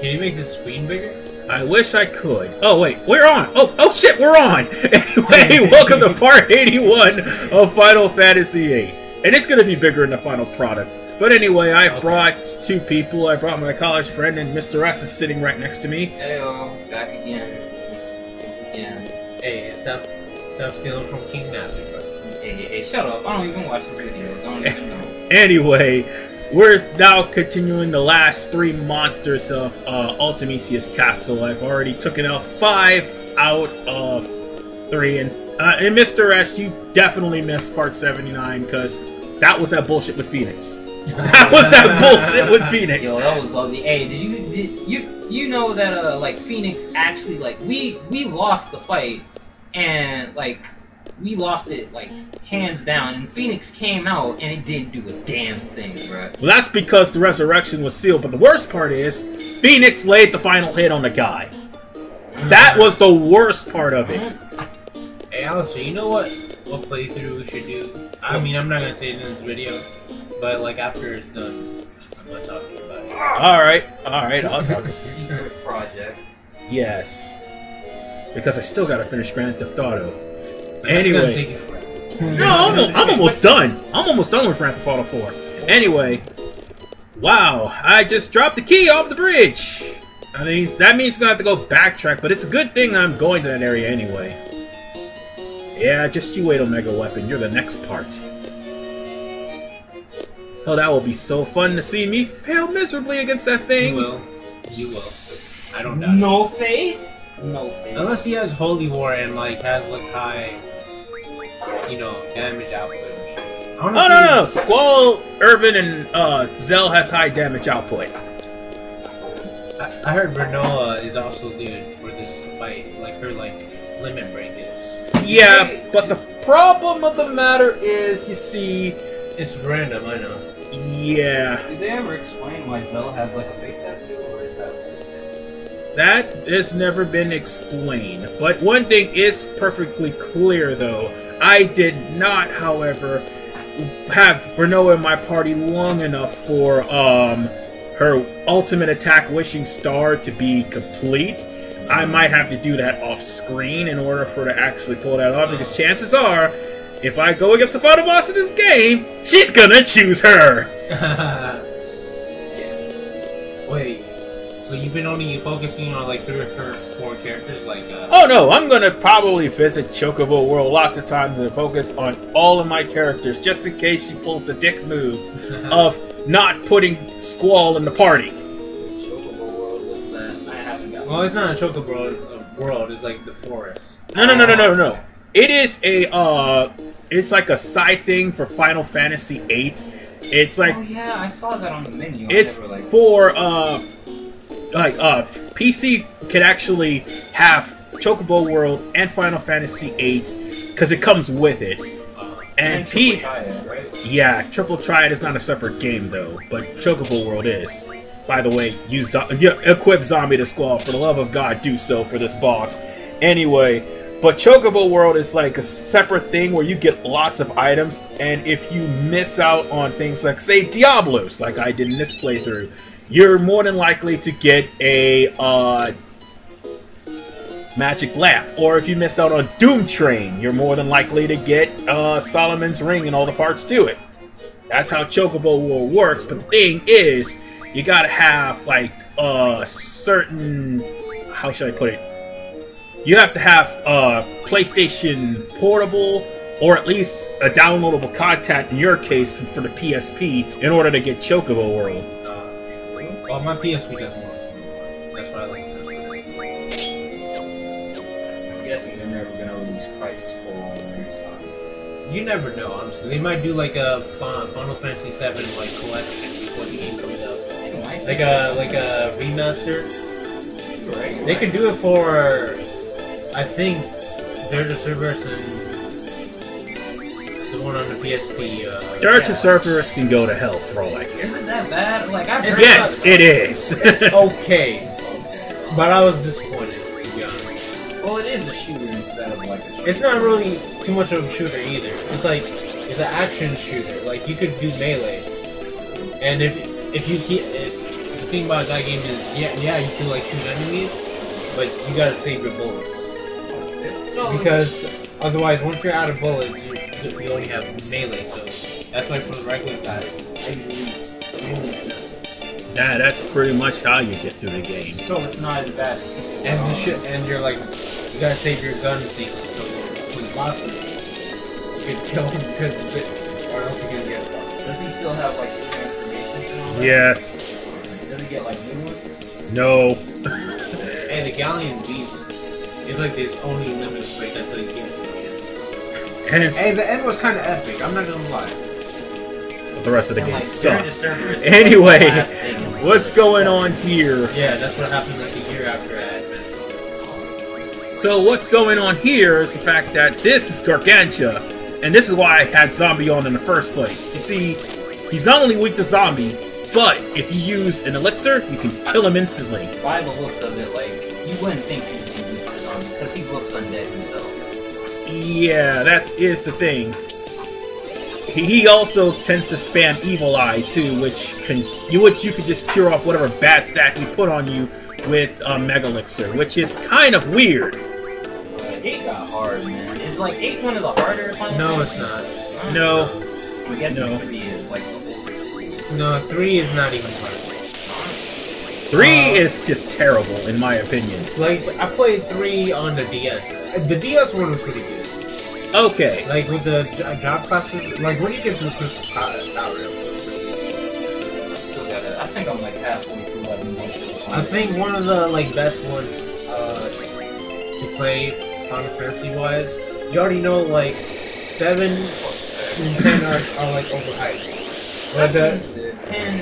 Can you make the screen bigger? I wish I could. Oh wait, we're on. Oh shit, we're on. Anyway, welcome to part 81 of Final Fantasy VIII, and it's gonna be bigger in the final product. But anyway, I brought two people. I brought my college friend, and Mr. S is sitting right next to me. Heyo, back again. It's again. Hey, stop stealing from King Master, bro. Hey, shut up. I don't even watch the videos. I don't even know. Anyway, we're now continuing the last three monsters of Ultimecia's castle. I've already taken out 5 out of 3, and Mr. S, you definitely missed part 79 because that was that bullshit with Phoenix. That was that bullshit with Phoenix. Yo, that was lovely. Hey, did you know that like Phoenix actually like we lost the fight and like we lost it like hands down, and Phoenix came out and it didn't do a damn thing, bro. Well, that's because the resurrection was sealed. But the worst part is Phoenix laid the final hit on the guy. That was the worst part of it. Hey, Alistair, you know what playthrough we should do? I mean, I'm not gonna say it in this video, but like after it's done, I'm gonna talk to you about it. Alright, I'll talk. Secret project. Yes. Because I still gotta finish Grand Theft Auto. But Anyway. that's gonna take you forever. No, I'm almost done. I'm almost done with Grand Theft Auto 4. Anyway. Wow, I just dropped the key off the bridge. That means I'm gonna have to go backtrack, but it's a good thing I'm going to that area anyway. Yeah, just you wait, Omega Weapon. You're the next part. Oh, that will be so fun to see me fail miserably against that thing. You will. You will. I don't doubt No faith? No faith. Unless he has Holy War and like has like high, you know, damage output and shit. Oh no! Squall, Irvin, and Zell has high damage output. I heard Bernoa is also good for this fight. Like her like limit break is. Yeah, but the problem of the matter is, you see, It's random, I know. yeah, Did they ever explain why Zell has like a face tattoo, or is that? that has never been explained. But one thing is perfectly clear, though. I did not, however, have Bernoa in my party long enough for her ultimate attack Wishing Star to be complete. I might have to do that off screen in order for her to actually pull that off, because chances are, if I go against the final boss of this game, she's gonna choose her! Yeah. Wait, so you've been only focusing on like 3 or 4 characters, like Oh no, I'm gonna probably visit Chocobo World lots of times and focus on all of my characters, just in case she pulls the dick move of not putting Squall in the party. Chocobo World, what's that? I haven't got. well, it's not a Chocobo world, it's like the forest. No. It is a, it's like a side thing for Final Fantasy VIII. It's like... Oh yeah, I saw that on the menu. It's never, like... for, PC could actually have Chocobo World and Final Fantasy VIII, because it comes with it. And Triad, right? Yeah, Triple Triad is not a separate game, though, but Chocobo World is. By the way, equip Zombie to Squall. For the love of God, do so for this boss. Anyway... But Chocobo World is like a separate thing where you get lots of items, and if you miss out on things like, say, Diablos, like I did in this playthrough, you're more than likely to get a Magic Lamp. Or if you miss out on Doom Train, you're more than likely to get Solomon's Ring and all the parts to it. That's how Chocobo World works, but the thing is, you gotta have, like, certain... How should I put it? You have to have PlayStation Portable, or at least a downloadable content in your case for the PSP, in order to get Chocobo World. Well, my PSP doesn't work. That's why I like it. I'm guessing they're never gonna release Crisis Core on their side. You never know, honestly. They might do like a Final Fantasy VII like collection before the game comes out. Like a remaster. Right. They could do it for, I think, Dirge of Cerberus and the one on the PSP. Dirge of Cerberus can go to hell for all I care. Is it that bad? Like I've heard Yes, it is. It's okay, but I was disappointed, to be honest. Well, it is a shooter instead of like a shooter. It's not really too much of a shooter either. It's like, it's an action shooter. Like, you could do melee. And if you keep... The thing about that game is, yeah, you can like shoot enemies, but you gotta save your bullets. Because otherwise, once you're out of bullets, you only have melee. So that's why for the regular guys, I usually Nah, that's pretty much how you get through the game. So it's not as bad. and you're like, you gotta save your gun things. So for the bosses, you can kill him or else you're gonna get fucked. Does he still have like the transformations and all that? Yes. Does he get like new ones? No. And the Galleon Beast is like this only limited break until you get to the end. And Hey, the end was kind of epic. I'm not gonna lie. the rest of the And, game like, sucks. Cerberus is, Anyway, like, the last thing in the what's going on here? Yeah, that's what happens like a year after Advent. So what's going on here is the fact that this is Gargantua, and this is why I had Zombie on in the first place. You see, he's not only weak to Zombie, but if you use an elixir, you can kill him instantly. By the looks of it, like, you wouldn't think he'd be weak to zombies, because he looks undead himself. Yeah, that is the thing. He also tends to spam Evil Eye too, which you could just cure off whatever bad stat he put on you with Mega Elixir, which is kind of weird. 8 got hard, man. Is like 8 one of the harder Final No, it's Fantasy? not. No. I guess No. 3 is like the whole. No, 3 is not even hard. 3 is just terrible, in my opinion. Like, I played 3 on the DS. The DS one was pretty good. Okay. Like, with the job classes, like, when you get to the Crystal Tower, Still gotta, I think I'm like halfway through level 1. I think one of the, like, best ones to play Final Fantasy-wise, you already know, like, 7 and 10 are like, overhyped. But the 10,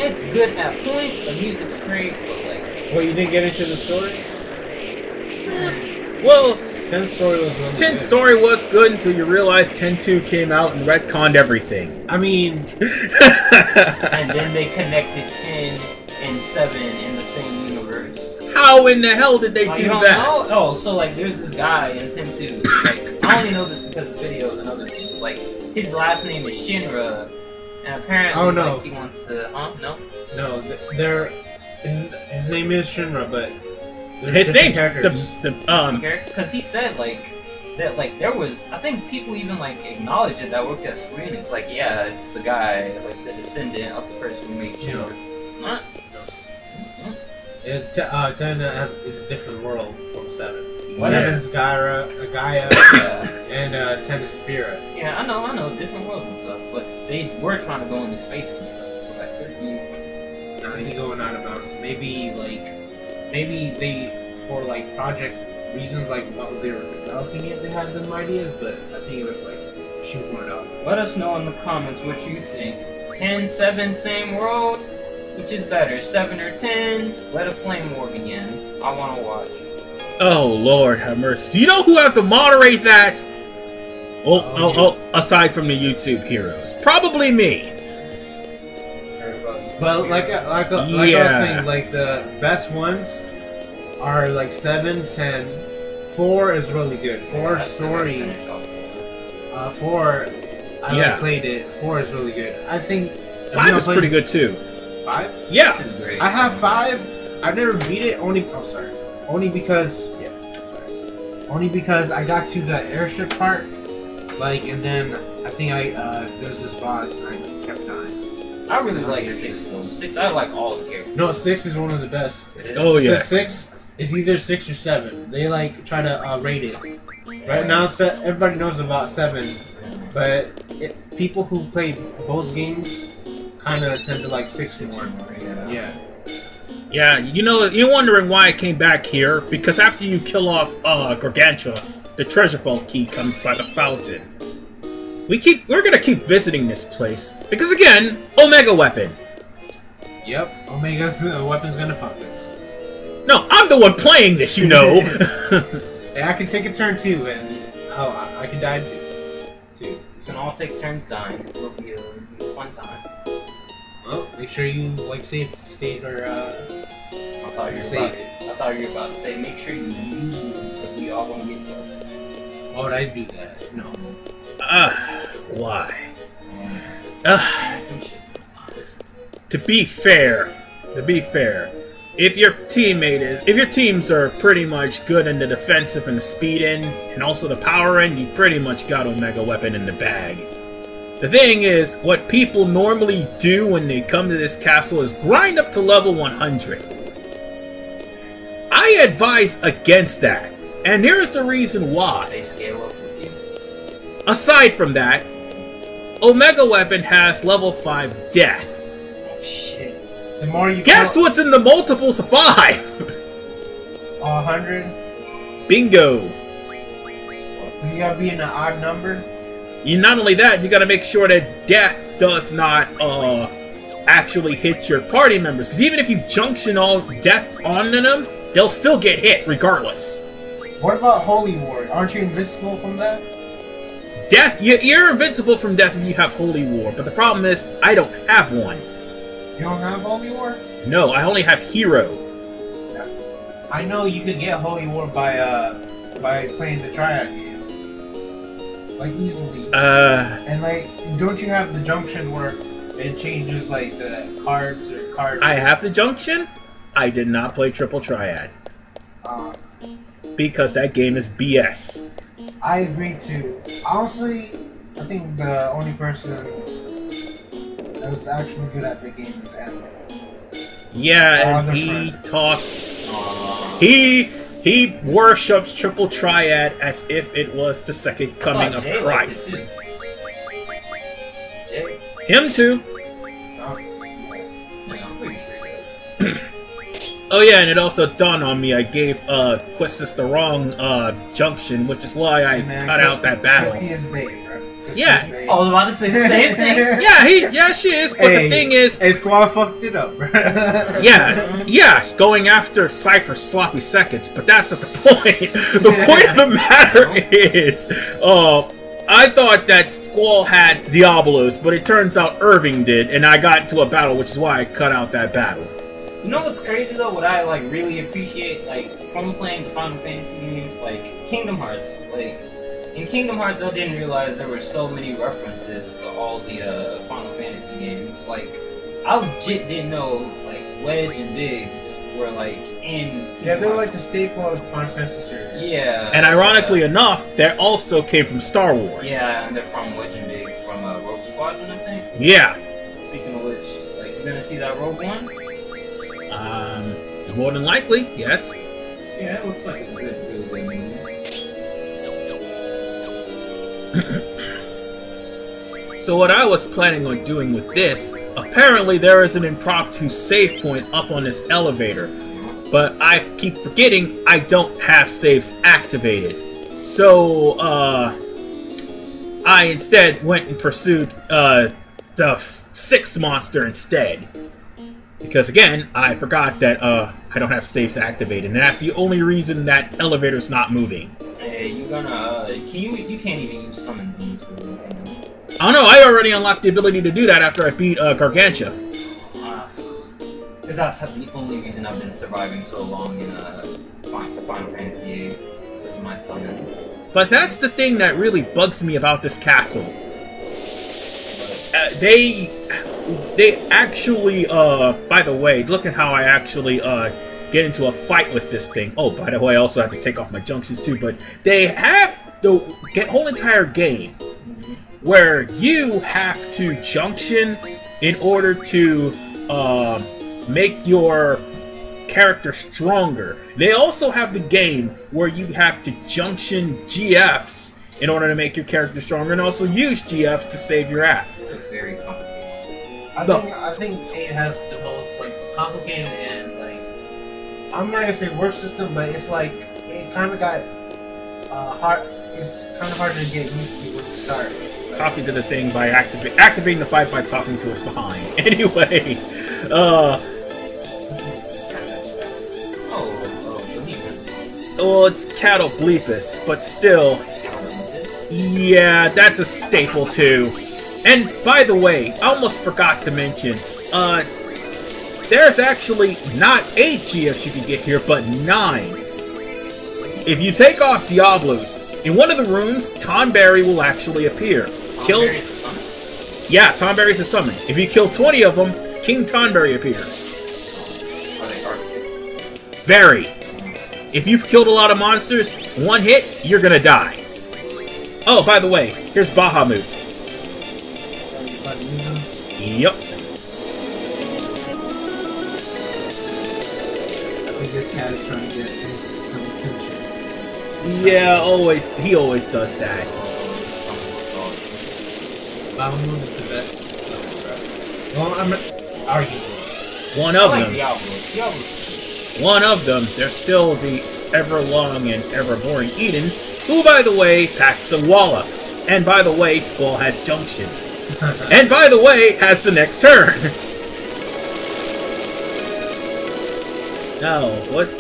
it's good at points, the music's great, but like... Well, you didn't get into the story? Well, 10 story was really 10 good. story was good until you realized 10-2 came out and retconned everything. I mean... And then they connected 10 and 7 in the same universe. How in the hell did they Oh, do you don't that? know? Oh, so like there's this guy in 10-2. Like, I only know this because of videos and other things. Like, his last name is Shinra. And apparently, like, he wants to... No? No, his name is Shinra, but... His name, because he said like that, like there was, I think people even like acknowledged it that worked at Square Enix. Like, yeah, it's the guy, like the descendant of the person who made Shinra. It's not. No. 10 is a different world from 7. What 7 is Gaia, and 10 is Spirit. Yeah, I know, different worlds and stuff. But they were trying to go into space and stuff, so that could be. Now he's going out of bounds. Maybe they, for like project reasons, like while they were developing it, they had them ideas, but I think it was like shoehorned out. Let us know in the comments what you think. 10, 7, same world? Which is better, 7 or 10? Let a flame war begin. I want to watch. Oh, Lord have mercy. Do you know who have to moderate that? Aside from the YouTube heroes. Probably me. But like I was saying, like the best ones are like 7, 10. 4 is really good. 4 story. 4, I played it. 4 is really good. I think 5 is pretty good too. 5? Yeah. 6 is great. I have 5. I've never beat it. Only because I got to the airship part, like, and then I think there was this boss and I kept dying. I really like 6 though. 6, I like all the characters. No, 6 is one of the best. Oh yeah. 6 is either 6 or 7. They like try to rate it. Right now, everybody knows about 7, but people who play both games kind of tend to like 6 more. Yeah. Yeah, you know, you're wondering why I came back here, because after you kill off Gargantua, the treasure vault key comes by the fountain. We're gonna keep visiting this place, because again, Omega Weapon. Yep, Omega's weapon's gonna fuck us. No, I'm the one playing this, you know! Hey, I can take a turn too, and I can die too. We can all take turns dying. It'll be a fun time. Well, make sure you like save state or I thought you were about to say make sure you use me because we all want to get killed. Why would I do that? No. Why? Some shit sometimes. To be fair, to be fair, if your teams are pretty much good in the defensive and the speed end, and also the power end, you pretty much got Omega Weapon in the bag. The thing is, what people normally do when they come to this castle is grind up to level 100. I advise against that, and here's the reason why. They scale up with you. Aside from that, Omega Weapon has level 5 death. Oh, shit. The more you guess what's in the multiples of 5? 100. Bingo. You gotta be in an odd number. You not only that, you gotta make sure that death does not actually hit your party members. Because even if you junction all death onto them, they'll still get hit regardless. What about Holy War? Aren't you invincible from that? Death, you're invincible from death if you have Holy War. But the problem is, I don't have one. You don't have Holy War? No, I only have Hero. I know you could get Holy War by playing the Triad game. Like, easily. And, like, don't you have the junction where it changes, like, the cards or cards? I have the junction. I did not play Triple Triad. Because that game is BS. I agree, too. Honestly, I think the only person that was actually good at the game is Ant. Yeah, and he talks... He worships Triple Triad as if it was the second coming of Christ. Him too. Oh yeah, and it also dawned on me I gave Questus the wrong junction, which is why I cut out that battle. Yeah. I was about to say the same thing. Yeah, she is. But the thing is, Squad fucked it up. yeah, going after Cypher's sloppy seconds. But that's not the point. The point of the matter is, I thought that Squall had Diablos, but it turns out Irving did, and I got into a battle, which is why I cut out that battle. You know what's crazy though? What I like really appreciate, like from playing the Final Fantasy games, like Kingdom Hearts, like. In Kingdom Hearts, I didn't realize there were so many references to all the Final Fantasy games. Like, I legit didn't know, like, Wedge and Biggs were, like, in... Yeah, they're like the staple of the Final Fantasy series. Yeah. And ironically enough, they also came from Star Wars. Yeah, and they're from Wedge and Biggs, from Rogue Squadron, I think? Yeah. Speaking of which, like, you gonna see that Rogue One? More than likely, yes. Yeah, it looks like it's a really good movie. So what I was planning on doing with this, apparently there is an impromptu save point up on this elevator, but I keep forgetting I don't have saves activated. So I instead went and pursued the 6th monster instead. Because again, I forgot that I don't have saves activated, and that's the only reason that elevator's not moving. Hey, you gonna you can't even use summons in this game. Oh no, I already unlocked the ability to do that after I beat Gargantia. Because that's the only reason I've been surviving so long in Final Fantasy VIII. Because of my summons. But that's the thing that really bugs me about this castle. They actually, by the way, look at how I actually get into a fight with this thing. Oh, by the way, I also have to take off my junctions too, but they have the whole entire game where you have to junction in order to make your character stronger. They also have the game where you have to junction GFs in order to make your character stronger, and also use GFs to save your ass. It's very complicated. I think it has the most like complicated and like I'm not gonna say worst system, but it's like it kind of got hard. It's kind of hard to get used to when you start. Talking to the thing by activating the fight by talking to its behind. Anyway, well, it's Cattle Bleepus, but still, yeah, that's a staple too. And by the way, I almost forgot to mention, there's actually not 8 GFs you can get here, but 9. If you take off Diablos, in one of the rooms, Tonberry will actually appear. Yeah, Tonberry's a summon. If you kill 20 of them, King Tonberry appears. Very. If you've killed a lot of monsters, one hit, you're gonna die. Oh, by the way, here's Bahamut. Yep. I think your cat is trying to get some attention. Yeah, he always does that. Bahamut is the best summon, bro. Well, I'm arguing. One of like them. Diablo. One of them, there's still the ever-long and ever-boring Eden, who, by the way, packs a wallop. And by the way, Skull has Junction. And by the way, has the next turn. Now, was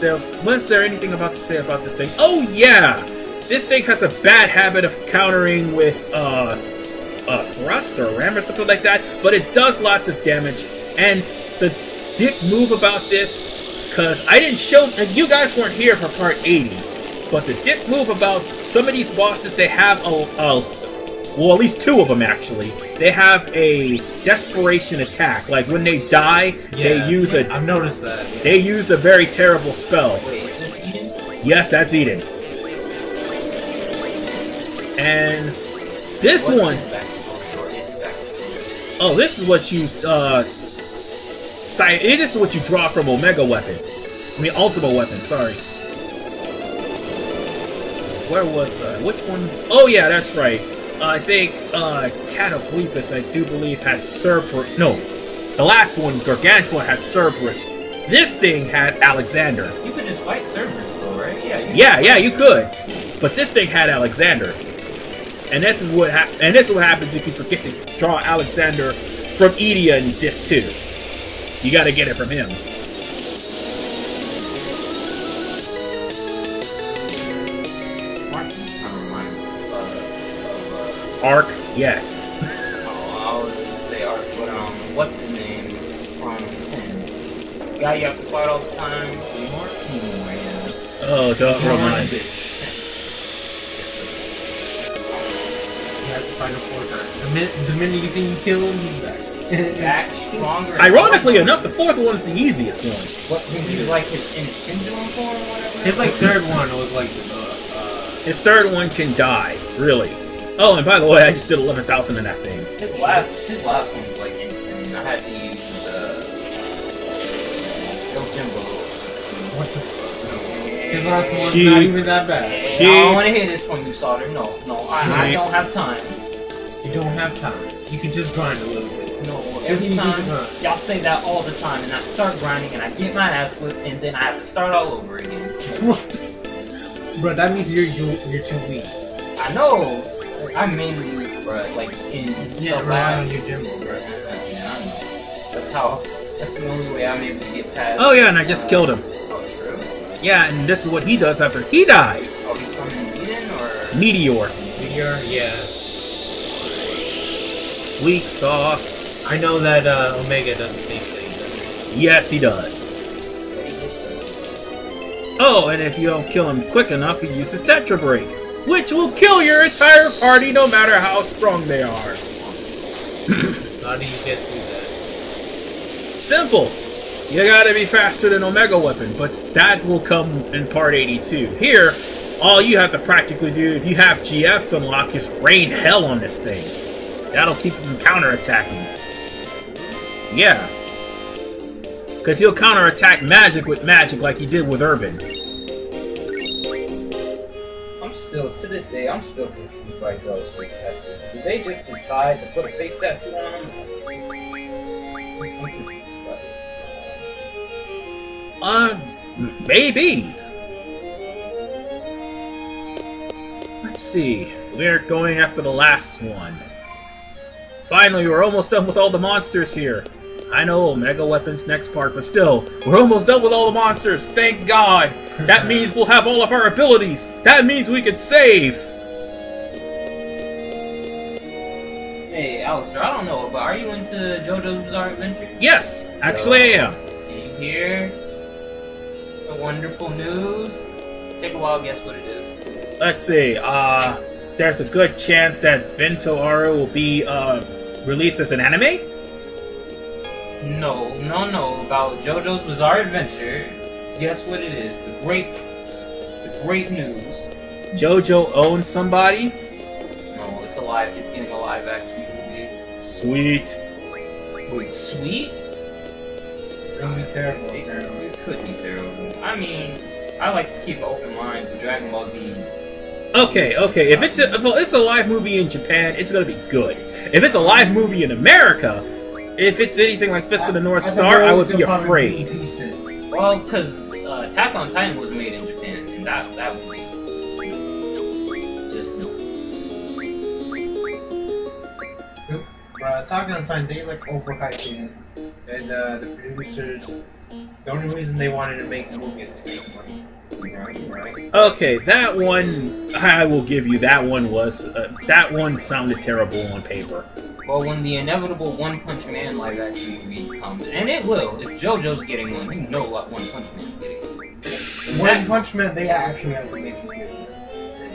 there anything about to say about this thing? Oh yeah! This thing has a bad habit of countering with a thrust or ram or something like that, but it does lots of damage. And the dick move about this, because I didn't show, and you guys weren't here for part 80, but the dick move about some of these bosses, they have well, at least two of them actually. They have a desperation attack. Like when they die, they use a. I've noticed that. Yeah. They use a very terrible spell. Wait, is this Eden? Yes, that's Eden. And this one. Oh, this is what you this is what you draw from Omega Weapon. I mean, Ultima Weapon. Sorry. Where was which one? Oh yeah, that's right. I think Cataclysmus, I do believe, has Cerberus. No, the last one, Gargantua, has Cerberus. This thing had Alexander. You could just fight Cerberus, though, right? Yeah, you could. But this thing had Alexander, and this is what happens if you forget to draw Alexander from Edia in Disc 2. You got to get it from him. Arc, yes. Oh, I was gonna say Arc, but what's his name from 10? Guy you have to fight all the time. Seymour, yeah. Oh, don't remind me. You have to fight him 4 times. The minute you think you kill him, he's back. Back stronger. Ironically enough, the 4th one's the easiest one. What did he like his pendulum form or whatever? His like 3rd one was like his 3rd one can die, really. Oh, and by the way, I just did 11,000 in that thing. His last one was like insane. I had to use El Jimbo. What the fuck? His last one's not even that bad. I don't want to hear this from you, Sauter. No, I don't have time. You don't have time. You can just grind a little bit. No, every time y'all say that all the time, and I start grinding, and I get my ass whipped, and then I have to start all over again. Bro, that means you're too weak. I know. I'm mainly weak, bro. Like in rely on your Jimbo, bro. Yeah, I know. That's the only way I'm able to get past. Oh yeah, and I just killed him. Oh, true. Yeah, and this is what he does after he dies. Oh, he's from Eden or Meteor. Meteor, yeah. Weak sauce. I know that Omega does the same thing. Yes, he does. Oh, and if you don't kill him quick enough, he uses Tetra Break, which will kill your entire party no matter how strong they are. How do you get through that? Simple. You gotta be faster than Omega Weapon, but that will come in part 82. Here, all you have to practically do, if you have GFs unlocked, just rain hell on this thing. That'll keep him counterattacking. Yeah. Because he'll counterattack magic with magic like he did with Urban. To this day, I'm still confused by Zell's face tattoo. Did they just decide to put a face tattoo on him? Maybe. Let's see. We're going after the last one. Finally, we're almost done with all the monsters here. I know Omega Weapon's next part, but still, we're almost done with all the monsters. Thank God. That means we'll have all of our abilities. That means we can save. Hey, Alistair, I don't know, but are you into JoJo's Bizarre Adventure? Yes, actually I am. Did you hear the wonderful news? Take a wild guess what it is. Let's see. There's a good chance that Vento Aru will be released as an anime. No, about JoJo's Bizarre Adventure. Guess what it is? The great news. JoJo owns somebody? No, it's getting a live action movie. Sweet. Wait, sweet? It'll be terrible. It could be terrible. I mean, I like to keep an open mind with Dragon Ball Z. Okay. If it's a live movie in Japan, it's gonna be good. If it's a live movie in America, if it's anything like Fist of the North Star, I would be afraid. Well, because Attack on Titan was made in Japan, and that would be just Attack on Titan, they like overhyping it, and the producers, the only reason they wanted to make the movie is to make money. Right. Okay, that one I will give you. That one sounded terrible on paper. Well, when the inevitable One Punch Man live action movie comes, and it will, if JoJo's getting one, you know what One Punch Man's getting. One Punch Man, they actually have to make it.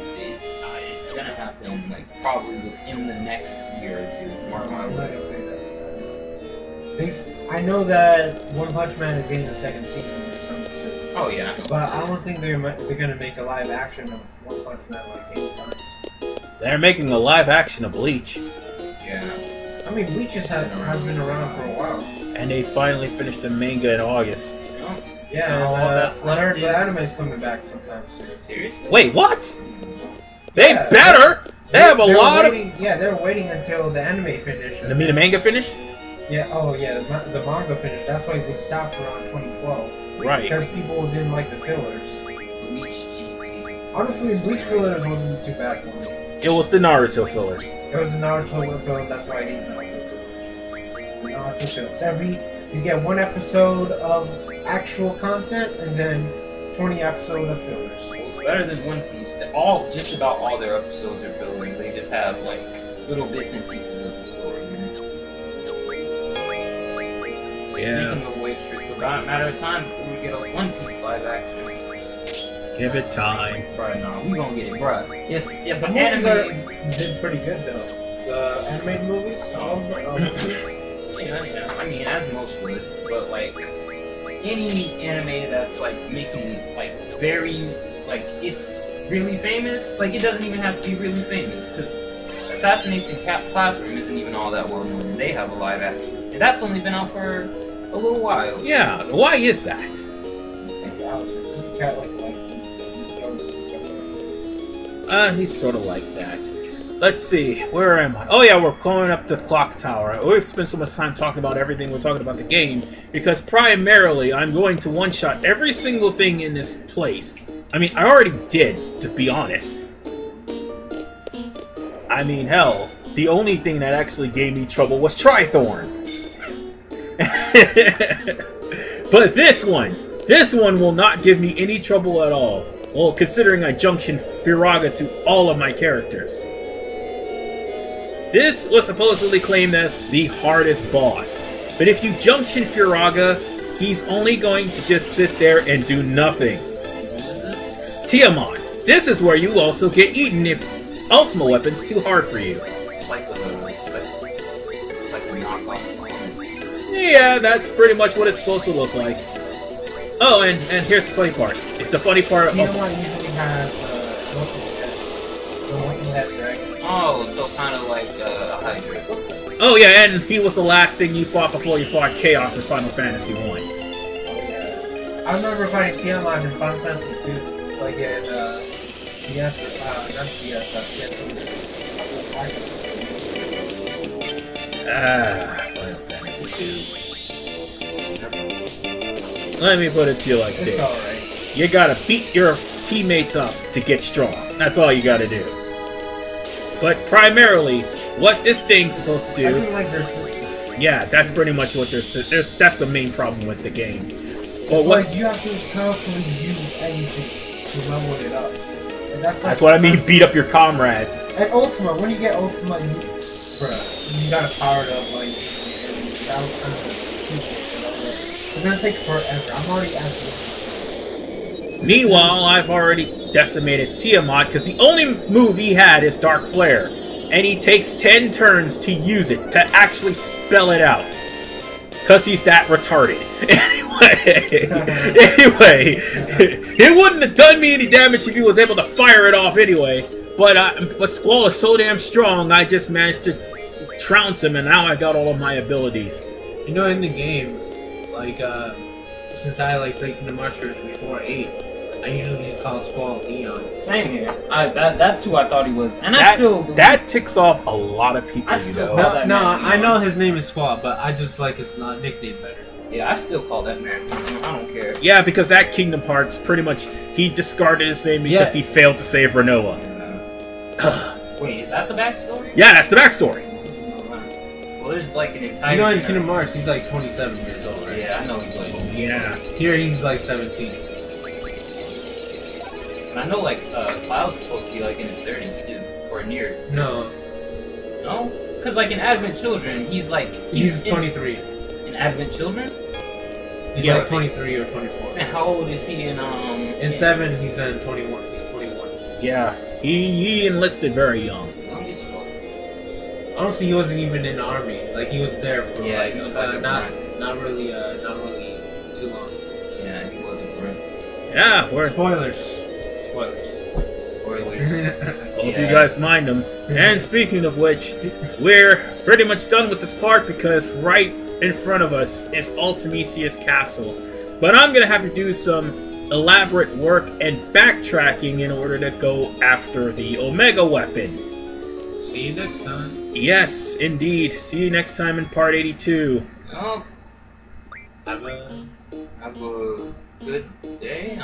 It's gonna happen, like, probably within the next year or two. Mark my I'm not gonna words. say that. I know that One Punch Man is getting a second season this time. Oh yeah. But I don't think they're gonna make a live action of One Punch Man like 8 times. They're making a live action of Bleach. Yeah. I mean, Bleach has been around for a while. And they finally finished the manga in August. Yeah, No, that's I heard the left anime's coming back sometime soon. Seriously? Wait, what? They Yeah, better! They have a lot of... Yeah, they're waiting until the anime finishes. The manga finish? Yeah, oh yeah, the manga finished. That's why they stopped around 2012. Right. Because people didn't like the fillers. Bleach GT. Honestly, Bleach fillers wasn't too bad for me. It was the Naruto fillers. It was the Naruto fillers, that's why I hate Naruto. The Naruto fillers. You get 1 episode of actual content, and then 20 episodes of fillers. It's better than One Piece. Just about all their episodes are fillers. They just have, like, little bits and pieces of the story. Yeah. Speaking of which, it's a matter of time before we get a One Piece live action. Give it time. Bruh, no, we gonna get it, bruh. If The an movies anime... did pretty good, though. The animated movie? Yeah, I mean, as most would, but, like, any anime that's, like, making, like, very, like, it's really famous, like, it doesn't even have to be really famous, because Assassination Classroom isn't even all that well known, and they have a live action. And that's only been out for a little while. Yeah, why is that? He's sort of like that. Let's see, where am I? Oh yeah, we're going up the clock tower. We've spent so much time talking about everything. We're talking about the game, because primarily I'm going to one-shot every single thing in this place. I mean, I already did, to be honest. I mean, hell, the only thing that actually gave me trouble was Trithorn. But this one will not give me any trouble at all. Well, considering I junction Firaga to all of my characters. This was supposedly claimed as the hardest boss. But if you junction Firaga, he's only going to just sit there and do nothing. Tiamat. This is where you also get eaten if Ultima weapon's too hard for you. It's like a knockoff. Yeah, that's pretty much what it's supposed to look like. Oh, and here's the funny part. The funny part of... Tiamat usually has multi-head dragon. Oh, so kind of like a Hydra. Oh yeah, and he was the last thing you fought before you fought Chaos in Final Fantasy 1. Oh yeah. I remember fighting Tiamat in Final Fantasy 2. Like in, not PS, Final Fantasy 2. Let me put it to you like this. Alright. You gotta beat your teammates up to get strong. That's all you gotta do. But primarily, what this thing's supposed to I do... think like their system. Yeah, that's pretty much what that's the main problem with the game. But It's what... like you have to constantly use anything to level it up. And that's what I mean, beat up your comrades. At Ultima, when you get Ultima, you gotta power it up, like, that was kind of stupid. It's gonna take forever. I'm already asking. Meanwhile, I've already decimated Tiamat, because the only move he had is Dark Flare. And he takes 10 turns to use it, to actually spell it out. Because he's that retarded. Anyway, it wouldn't have done me any damage if he was able to fire it off anyway. But Squall is so damn strong, I just managed to trounce him, and now I got all of my abilities. You know, in the game, like, since I like played Kingdom Hearts before 8, I usually call Squall Leon. Same here. That's who I thought he was, and that ticks off a lot of people. I know his name is Squall, but I just like his nickname better. Yeah, I still call that man. I don't care. Yeah, because that Kingdom Hearts pretty much he discarded his name because he failed to save Renoa. Wait, is that the backstory? Yeah, that's the backstory. Well, there's like an entire. You know, in Kingdom Hearts, he's like 27 years old, right? Yeah, I know he's like. Yeah. Here he's like 17. And I know like Cloud's supposed to be like in his 30s too, or near. No. No, because like in Advent Children, he's like he's 23. In Advent Children. He's like 23 or 24. And how old is he in In 7, he's in 21. He's 21. Yeah. He enlisted very young. Honestly, he wasn't even in the army. Like he was there for he was like not really too long. Yeah, he wasn't for it. Yeah, we're spoilers. Hope you guys mind them. And speaking of which, we're pretty much done with this part because right in front of us is Ultimecia's castle. But I'm gonna have to do some elaborate work and backtracking in order to go after the Omega weapon. See you next time. Yes, indeed. See you next time in part 82. Well, have a good day.